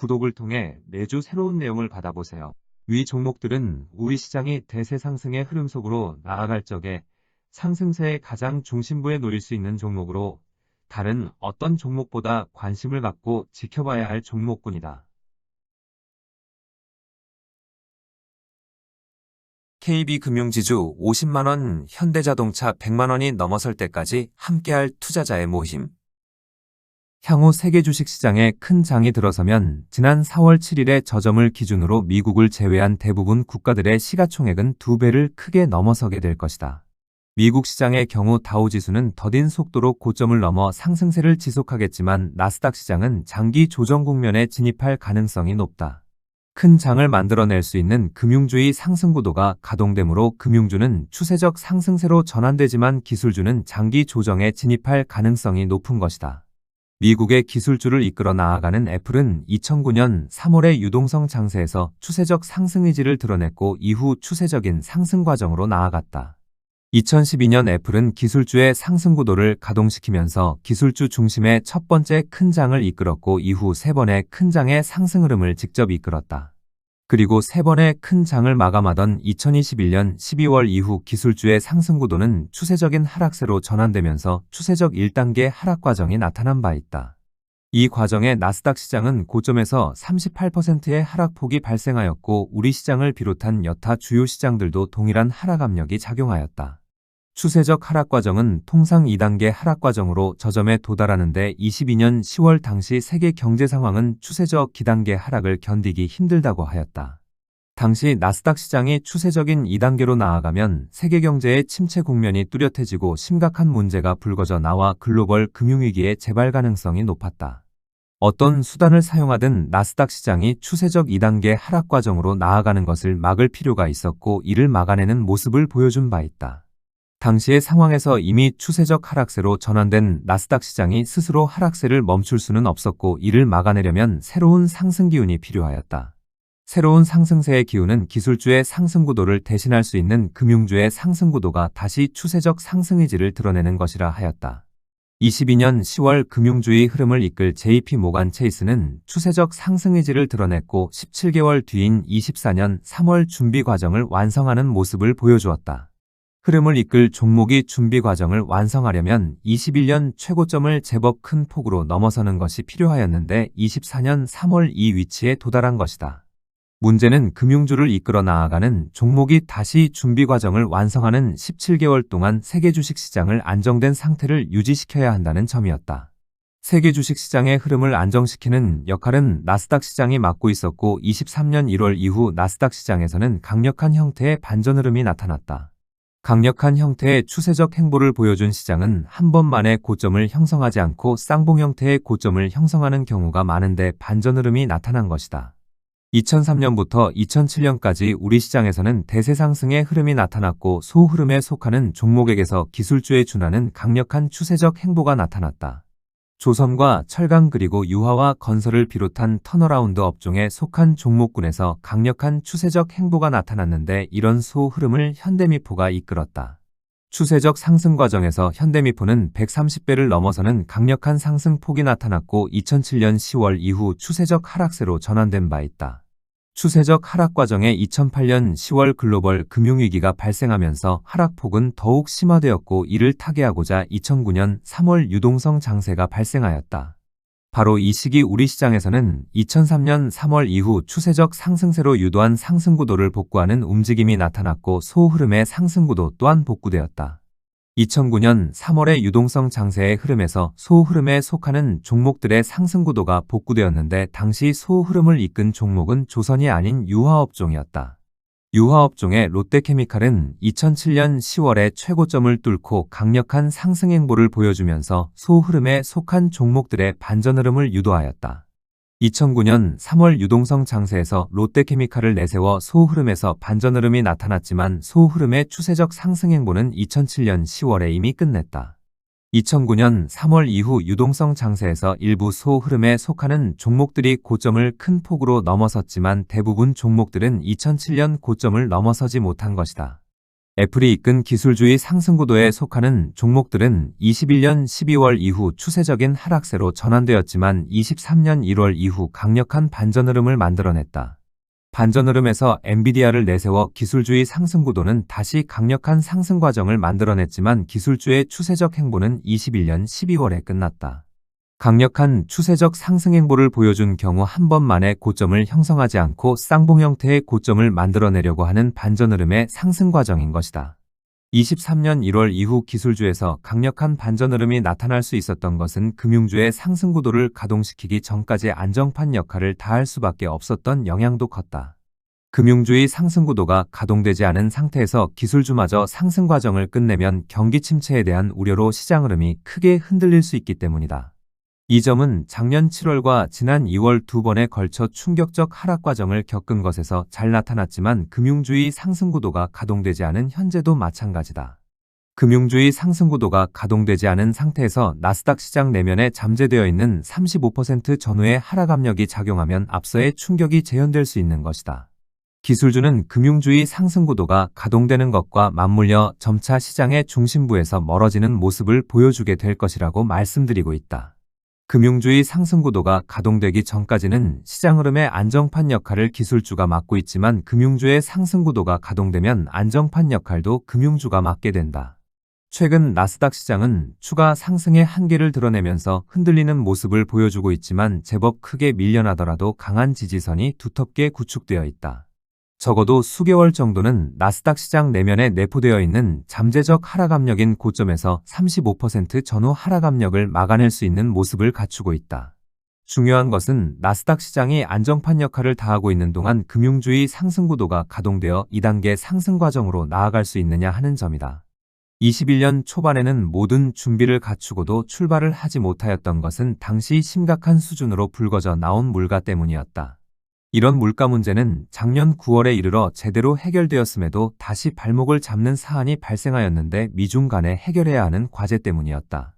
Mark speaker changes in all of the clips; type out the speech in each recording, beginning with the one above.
Speaker 1: 구독을 통해 매주 새로운 내용을 받아보세요. 위 종목들은 우리 시장이 대세 상승의 흐름 속으로 나아갈 적에 상승세의 가장 중심부에 놓일 수 있는 종목으로 다른 어떤 종목보다 관심을 갖고 지켜봐야 할 종목군이다. KB금융지주 50만원, 현대자동차 100만원이 넘어설 때까지 함께할 투자자의 모임. 향후 세계 주식시장에 큰 장이 들어서면 지난 4월 7일의 저점을 기준으로 미국을 제외한 대부분 국가들의 시가총액은 2배를 크게 넘어서게 될 것이다. 미국 시장의 경우 다우지수는 더딘 속도로 고점을 넘어 상승세를 지속하겠지만 나스닥 시장은 장기 조정 국면에 진입할 가능성이 높다. 큰 장을 만들어낼 수 있는 금융주의 상승구도가 가동되므로 금융주는 추세적 상승세로 전환되지만 기술주는 장기 조정에 진입할 가능성이 높은 것이다. 미국의 기술주를 이끌어 나아가는 애플은 2009년 3월의 유동성 장세에서 추세적 상승 의지를 드러냈고 이후 추세적인 상승 과정으로 나아갔다. 2012년 애플은 기술주의 상승구도를 가동시키면서 기술주 중심의 첫 번째 큰 장을 이끌었고 이후 3번의 큰 장의 상승 흐름을 직접 이끌었다. 그리고 3번의 큰 장을 마감하던 2021년 12월 이후 기술주의 상승구도는 추세적인 하락세로 전환되면서 추세적 1단계 하락 과정이 나타난 바 있다. 이 과정에 나스닥 시장은 고점에서 38%의 하락폭이 발생하였고 우리 시장을 비롯한 여타 주요 시장들도 동일한 하락 압력이 작용하였다. 추세적 하락 과정은 통상 2단계 하락 과정으로 저점에 도달하는데 22년 10월 당시 세계 경제 상황은 추세적 기단계 하락을 견디기 힘들다고 하였다. 당시 나스닥 시장이 추세적인 2단계로 나아가면 세계 경제의 침체 국면이 뚜렷해지고 심각한 문제가 불거져 나와 글로벌 금융위기의 재발 가능성이 높았다. 어떤 수단을 사용하든 나스닥 시장이 추세적 2단계 하락 과정으로 나아가는 것을 막을 필요가 있었고 이를 막아내는 모습을 보여준 바 있다. 당시의 상황에서 이미 추세적 하락세로 전환된 나스닥 시장이 스스로 하락세를 멈출 수는 없었고 이를 막아내려면 새로운 상승 기운이 필요하였다. 새로운 상승세의 기운은 기술주의 상승구도를 대신할 수 있는 금융주의 상승구도가 다시 추세적 상승 의지를 드러내는 것이라 하였다. 22년 10월 금융주의 흐름을 이끌 JP 모간 체이스는 추세적 상승 의지를 드러냈고 17개월 뒤인 24년 3월 준비 과정을 완성하는 모습을 보여주었다. 흐름을 이끌 종목이 준비 과정을 완성하려면 21년 최고점을 제법 큰 폭으로 넘어서는 것이 필요하였는데 24년 3월 이 위치에 도달한 것이다. 문제는 금융주를 이끌어 나아가는 종목이 다시 준비 과정을 완성하는 17개월 동안 세계 주식시장을 안정된 상태를 유지시켜야 한다는 점이었다. 세계 주식시장의 흐름을 안정시키는 역할은 나스닥 시장이 맡고 있었고 23년 1월 이후 나스닥 시장에서는 강력한 형태의 반전 흐름이 나타났다. 강력한 형태의 추세적 행보를 보여준 시장은 한 번 만에 고점을 형성하지 않고 쌍봉 형태의 고점을 형성하는 경우가 많은데 반전 흐름이 나타난 것이다. 2003년부터 2007년까지 우리 시장에서는 대세 상승의 흐름이 나타났고 소흐름에 속하는 종목에게서 기술주에 준하는 강력한 추세적 행보가 나타났다. 조선과 철강 그리고 유화와 건설을 비롯한 턴어라운드 업종에 속한 종목군에서 강력한 추세적 행보가 나타났는데 이런 소흐름을 현대미포가 이끌었다. 추세적 상승 과정에서 현대미포는 130배를 넘어서는 강력한 상승폭이 나타났고 2007년 10월 이후 추세적 하락세로 전환된 바 있다. 추세적 하락 과정에 2008년 10월 글로벌 금융위기가 발생하면서 하락폭은 더욱 심화되었고 이를 타개하고자 2009년 3월 유동성 장세가 발생하였다. 바로 이 시기 우리 시장에서는 2003년 3월 이후 추세적 상승세로 유도한 상승구도를 복구하는 움직임이 나타났고 소흐름의 상승구도 또한 복구되었다. 2009년 3월의 유동성 장세의 흐름에서 소흐름에 속하는 종목들의 상승구도가 복구되었는데 당시 소흐름을 이끈 종목은 조선이 아닌 유화업종이었다. 유화업종의 롯데케미칼은 2007년 10월에 최고점을 뚫고 강력한 상승 행보를 보여주면서 소흐름에 속한 종목들의 반전 흐름을 유도하였다. 2009년 3월 유동성 장세에서 롯데케미칼을 내세워 소흐름에서 반전 흐름이 나타났지만 소흐름의 추세적 상승 행보는 2007년 10월에 이미 끝냈다. 2009년 3월 이후 유동성 장세에서 일부 소흐름에 속하는 종목들이 고점을 큰 폭으로 넘어섰지만 대부분 종목들은 2007년 고점을 넘어서지 못한 것이다. 애플이 이끈 기술주의 상승구도에 속하는 종목들은 21년 12월 이후 추세적인 하락세로 전환되었지만 23년 1월 이후 강력한 반전 흐름을 만들어냈다. 반전 흐름에서 엔비디아를 내세워 기술주의 상승구도는 다시 강력한 상승 과정을 만들어냈지만 기술주의 추세적 행보는 21년 12월에 끝났다. 강력한 추세적 상승 행보를 보여준 경우 한 번 만에 고점을 형성하지 않고 쌍봉 형태의 고점을 만들어내려고 하는 반전 흐름의 상승 과정인 것이다. 23년 1월 이후 기술주에서 강력한 반전 흐름이 나타날 수 있었던 것은 금융주의 상승 구도를 가동시키기 전까지 안정판 역할을 다할 수밖에 없었던 영향도 컸다. 금융주의 상승 구도가 가동되지 않은 상태에서 기술주마저 상승 과정을 끝내면 경기 침체에 대한 우려로 시장 흐름이 크게 흔들릴 수 있기 때문이다. 이 점은 작년 7월과 지난 2월 두 번에 걸쳐 충격적 하락 과정을 겪은 것에서 잘 나타났지만 금융주의 상승 구도가 가동되지 않은 현재도 마찬가지다. 금융주의 상승 구도가 가동되지 않은 상태에서 나스닥 시장 내면에 잠재되어 있는 35% 전후의 하락 압력이 작용하면 앞서의 충격이 재현될 수 있는 것이다. 기술주는 금융주의 상승 구도가 가동되는 것과 맞물려 점차 시장의 중심부에서 멀어지는 모습을 보여주게 될 것이라고 말씀드리고 있다. 금융주의 상승 구도가 가동되기 전까지는 시장 흐름의 안정판 역할을 기술주가 맡고 있지만 금융주의 상승 구도가 가동되면 안정판 역할도 금융주가 맡게 된다. 최근 나스닥 시장은 추가 상승의 한계를 드러내면서 흔들리는 모습을 보여주고 있지만 제법 크게 밀려나더라도 강한 지지선이 두텁게 구축되어 있다. 적어도 수개월 정도는 나스닥 시장 내면에 내포되어 있는 잠재적 하락 압력인 고점에서 35% 전후 하락 압력을 막아낼 수 있는 모습을 갖추고 있다. 중요한 것은 나스닥 시장이 안정판 역할을 다하고 있는 동안 금융주의 상승 구도가 가동되어 2단계 상승 과정으로 나아갈 수 있느냐 하는 점이다. 21년 초반에는 모든 준비를 갖추고도 출발을 하지 못하였던 것은 당시 심각한 수준으로 불거져 나온 물가 때문이었다. 이런 물가 문제는 작년 9월에 이르러 제대로 해결되었음에도 다시 발목을 잡는 사안이 발생하였는데 미중 간에 해결해야 하는 과제 때문이었다.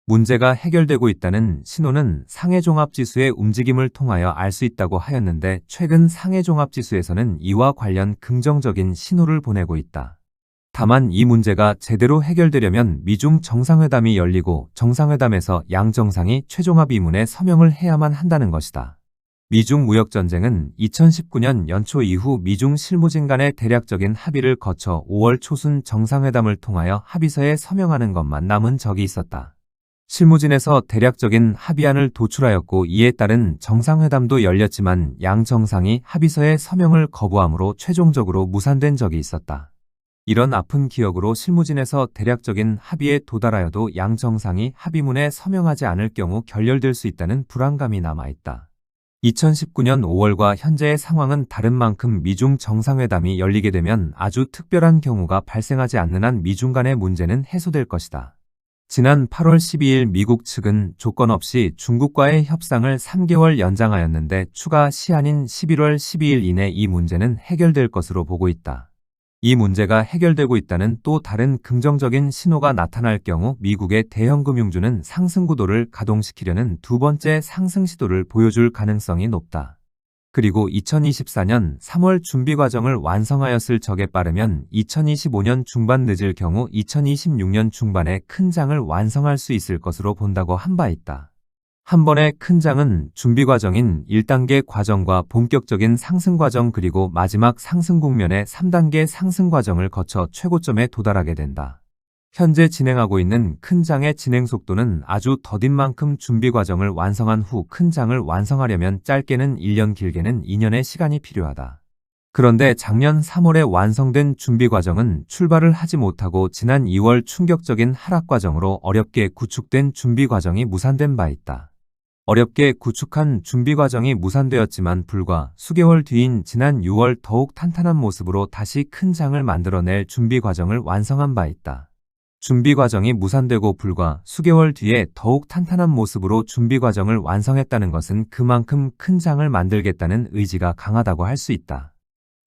Speaker 1: 문제가 해결되고 있다는 신호는 상해종합지수의 움직임을 통하여 알 수 있다고 하였는데 최근 상해종합지수에서는 이와 관련 긍정적인 신호를 보내고 있다. 다만 이 문제가 제대로 해결되려면 미중 정상회담이 열리고 정상회담에서 양 정상이 최종 합의문에 서명을 해야만 한다는 것이다. 미중 무역전쟁은 2019년 연초 이후 미중 실무진 간의 대략적인 합의를 거쳐 5월 초순 정상회담을 통하여 합의서에 서명하는 것만 남은 적이 있었다. 실무진에서 대략적인 합의안을 도출하였고 이에 따른 정상회담도 열렸지만 양 정상이 합의서에 서명을 거부함으로 최종적으로 무산된 적이 있었다. 이런 아픈 기억으로 실무진에서 대략적인 합의에 도달하여도 양 정상이 합의문에 서명하지 않을 경우 결렬될 수 있다는 불안감이 남아있다. 2019년 5월과 현재의 상황은 다른 만큼 미중 정상회담이 열리게 되면 아주 특별한 경우가 발생하지 않는 한 미중 간의 문제는 해소될 것이다. 지난 8월 12일 미국 측은 조건 없이 중국과의 협상을 3개월 연장하였는데 추가 시한인 11월 12일 이내 이 문제는 해결될 것으로 보고 있다. 이 문제가 해결되고 있다는 또 다른 긍정적인 신호가 나타날 경우 미국의 대형 금융주는 상승 구도를 가동시키려는 두 번째 상승 시도를 보여줄 가능성이 높다. 그리고 2024년 3월 준비 과정을 완성하였을 적에 빠르면 2025년 중반 늦을 경우 2026년 중반에 큰 장을 완성할 수 있을 것으로 본다고 한 바 있다. 한 번의 큰 장은 준비 과정인 1단계 과정과 본격적인 상승 과정 그리고 마지막 상승 국면의 3단계 상승 과정을 거쳐 최고점에 도달하게 된다. 현재 진행하고 있는 큰 장의 진행 속도는 아주 더딘 만큼 준비 과정을 완성한 후 큰 장을 완성하려면 짧게는 1년 길게는 2년의 시간이 필요하다. 그런데 작년 3월에 완성된 준비 과정은 출발을 하지 못하고 지난 2월 충격적인 하락 과정으로 어렵게 구축된 준비 과정이 무산된 바 있다. 어렵게 구축한 준비 과정이 무산되었지만 불과 수개월 뒤인 지난 6월 더욱 탄탄한 모습으로 다시 큰 장을 만들어낼 준비 과정을 완성한 바 있다. 준비 과정이 무산되고 불과 수개월 뒤에 더욱 탄탄한 모습으로 준비 과정을 완성했다는 것은 그만큼 큰 장을 만들겠다는 의지가 강하다고 할 수 있다.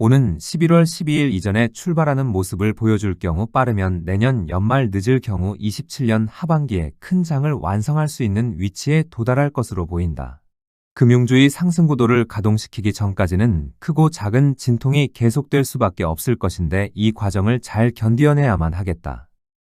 Speaker 1: 오는 11월 12일 이전에 출발하는 모습을 보여줄 경우 빠르면 내년 연말 늦을 경우 27년 하반기에 큰 장을 완성할 수 있는 위치에 도달할 것으로 보인다. 금융주의 상승구도를 가동시키기 전까지는 크고 작은 진통이 계속될 수밖에 없을 것인데 이 과정을 잘 견뎌내야만 하겠다.